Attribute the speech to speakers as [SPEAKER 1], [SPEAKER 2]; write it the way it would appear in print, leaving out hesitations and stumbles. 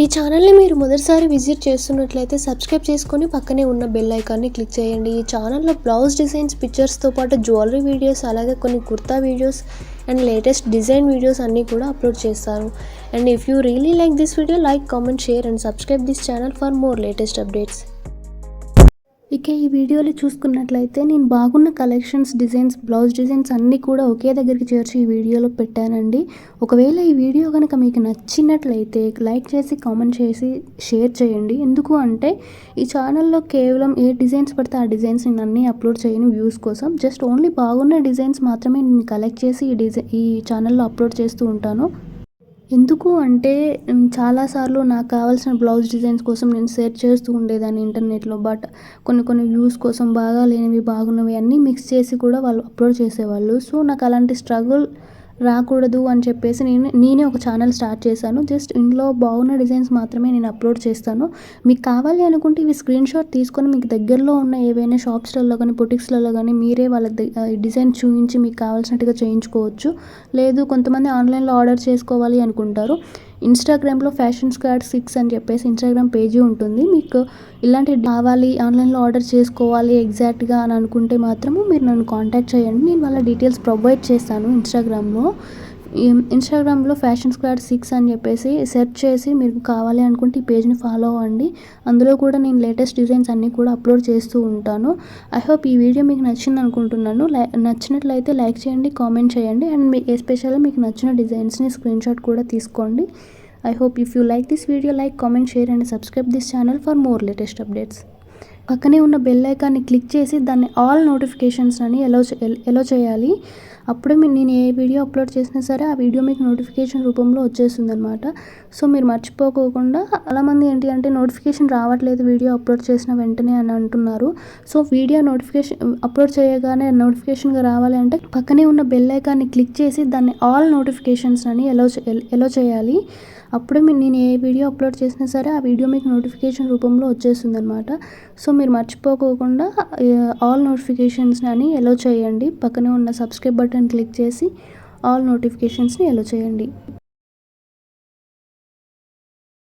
[SPEAKER 1] ఈ ఛానల్ని మీరు మొదటిసారి విజిట్ చేస్తున్నట్లయితే సబ్స్క్రైబ్ చేసుకొని పక్కనే ఉన్న బెల్ ఐకాన్ని క్లిక్ చేయండి. ఈ ఛానల్లో బ్లౌజ్ డిజైన్స్, పిక్చర్స్తో పాటు జ్యువెలరీ వీడియోస్, అలాగే కొన్ని kurta videos and latest design videos అన్నీ కూడా అప్లోడ్ చేస్తారు. And if you really like this video, like, comment, share and subscribe this channel for more latest updates. ఇక ఈ వీడియోలో చూసుకున్నట్లయితే నేను బాగున్న కలెక్షన్స్, డిజైన్స్, బ్లౌజ్ డిజైన్స్ అన్నీ కూడా ఒకే దగ్గరికి చేర్చి ఈ వీడియోలో పెట్టానండి. ఒకవేళ ఈ వీడియో కనుక మీకు నచ్చినట్లయితే లైక్ చేసి, కామెంట్ చేసి, షేర్ చేయండి. ఎందుకు అంటే ఈ ఛానల్లో కేవలం ఏ డిజైన్స్ పడితే ఆ డిజైన్స్ నేను అన్నీ అప్లోడ్ చేయను వ్యూస్ కోసం. జస్ట్ ఓన్లీ బాగున్న డిజైన్స్ మాత్రమే నేను కలెక్ట్ చేసి ఈ ఛానల్లో అప్లోడ్ చేస్తూ ఉంటాను. ఎందుకు అంటే చాలాసార్లు నాకు కావాల్సిన బ్లౌజ్ డిజైన్స్ కోసం నేను సెర్చ్ చేస్తూ ఉండేదాన్ని ఇంటర్నెట్లో. బట్ కొన్ని వ్యూస్ కోసం బాగా లేనివి, బాగున్నవి అన్నీ మిక్స్ చేసి కూడా వాళ్ళు అప్లోడ్ చేసేవాళ్ళు. సో నాకు అలాంటి స్ట్రగుల్ రాకూడదు అని చెప్పేసి నేనే ఒక ఛానల్ స్టార్ట్ చేశాను. జస్ట్ ఇందులో బాగున్న డిజైన్స్ మాత్రమే నేను అప్లోడ్ చేస్తాను. మీకు కావాలి అనుకుంటే ఇవి స్క్రీన్ షాట్ తీసుకొని మీకు దగ్గరలో ఉన్న ఏవైనా షాప్స్లలో కానీ, బొటిక్స్లలో కానీ మీరే వాళ్ళకి డిజైన్ చూపించి మీకు కావాల్సినట్టుగా చేయించుకోవచ్చు. లేదు, కొంతమంది ఆన్లైన్లో ఆర్డర్ చేసుకోవాలి అనుకుంటారు. ఇన్స్టాగ్రామ్లో ఫ్యాషన్ స్క్వాడ్ 6 అని చెప్పేసి ఇన్స్టాగ్రామ్ పేజీ ఉంటుంది. మీకు ఇలాంటివి కావాలి, ఆన్లైన్లో ఆర్డర్ చేసుకోవాలి ఎగ్జాక్ట్గా అని అనుకుంటే మాత్రము మీరు నన్ను కాంటాక్ట్ చేయండి. నేను వాళ్ళ డీటెయిల్స్ ప్రొవైడ్ చేస్తాను. ఇన్స్టాగ్రామ్లో ఫ్యాషన్ స్క్వాడ్ 6 అని చెప్పేసి సెర్చ్ చేసి మీరు కావాలి అనుకుంటే ఈ పేజ్ని ఫాలో అవ్వండి. అందులో కూడా నేను లేటెస్ట్ డిజైన్స్ అన్నీ కూడా అప్లోడ్ చేస్తూ ఉంటాను. ఐ హోప్ ఈ వీడియో మీకు నచ్చింది అనుకుంటున్నాను. నచ్చినట్లయితే లైక్ చేయండి, కామెంట్ చేయండి అండ్ ఎస్పెషల్లీ మీకు నచ్చిన డిజైన్స్ని స్క్రీన్ షాట్ కూడా తీసుకోండి. I hope if you like this video, like, comment, share and subscribe this channel for more latest updates. పక్కనే ఉన్న బెల్ ఐకాన్ని క్లిక్ చేసి దాన్ని ఆల్ నోటిఫికేషన్స్ అని ఎలో చేయాలి. అప్పుడే నేను ఏ వీడియో అప్లోడ్ చేసినా సరే ఆ వీడియో మీకు నోటిఫికేషన్ రూపంలో వచ్చేస్తుంది అనమాట. సో మీరు మర్చిపోకోకుండా, చాలామంది ఏంటి అంటే నోటిఫికేషన్ రావట్లేదు వీడియో అప్లోడ్ చేసిన వెంటనే అని అంటున్నారు. సో వీడియో నోటిఫికేషన్ అప్లోడ్ చేయగానే నోటిఫికేషన్గా రావాలి అంటే పక్కనే ఉన్న బెల్ ఐకాన్ని క్లిక్ చేసి దాన్ని ఆల్ నోటిఫికేషన్స్ అని ఎలో చేయాలి. అప్పుడే నేను ఏ వీడియో అప్లోడ్ చేసినా సరే ఆ వీడియో మీకు నోటిఫికేషన్ రూపంలో వచ్చేస్తుంది అనమాట. సో మీరు మర్చిపోకోకుండా ఆల్ నోటిఫికేషన్స్ని అని ఎలో చేయండి. పక్కనే ఉన్న సబ్స్క్రైబ్ బటన్ క్లిక్ చేసి ఆల్ నోటిఫికేషన్స్ని ఎలో చేయండి.